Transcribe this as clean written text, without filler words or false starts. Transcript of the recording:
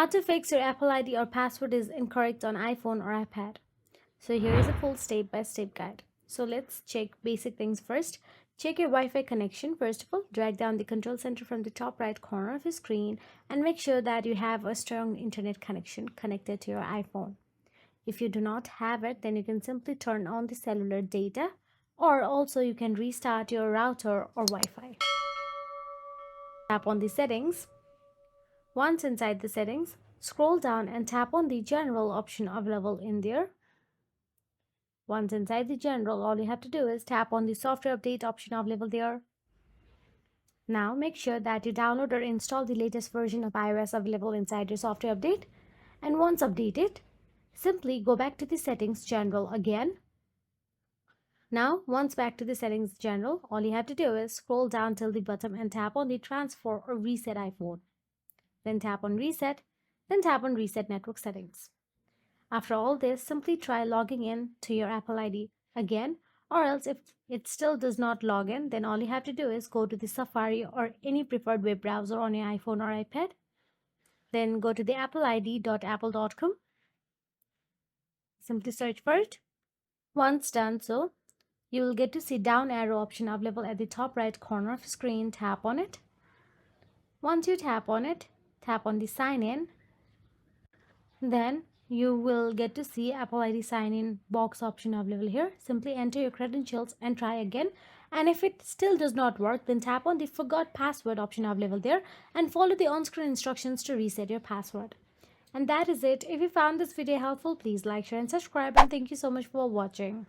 How to fix your Apple ID or password is incorrect on iPhone or iPad. So here is a full step-by-step guide. So let's check basic things first. Check your Wi-Fi connection. First of all, drag down the control center from the top right corner of your screen and make sure that you have a strong internet connection connected to your iPhone. If you do not have it, then you can simply turn on the cellular data, or also you can restart your router or Wi-Fi. Tap on the settings. Once inside the settings, scroll down and tap on the general option available in there. Once inside the general, all you have to do is tap on the software update option available there. Now make sure that you download or install the latest version of iOS available inside your software update. And once updated, simply go back to the settings general again. Now, once back to the settings general, all you have to do is scroll down till the bottom and tap on the transfer or reset iPhone. Then tap on reset, then tap on reset network settings. After all this, simply try logging in to your Apple ID again, or else if it still does not log in, then all you have to do is go to the Safari or any preferred web browser on your iPhone or iPad. Then go to the appleid.apple.com. Simply search for it. Once done so, you will get to see down arrow option available at the top right corner of the screen. Tap on it. Once you tap on it, tap on the sign in. Then you will get to see Apple ID sign in box option available here. Simply enter your credentials and try again. And if it still does not work, then tap on the forgot password option available there and follow the on-screen instructions to reset your password. And that is it. If you found this video helpful, please like, share and subscribe, and thank you so much for watching.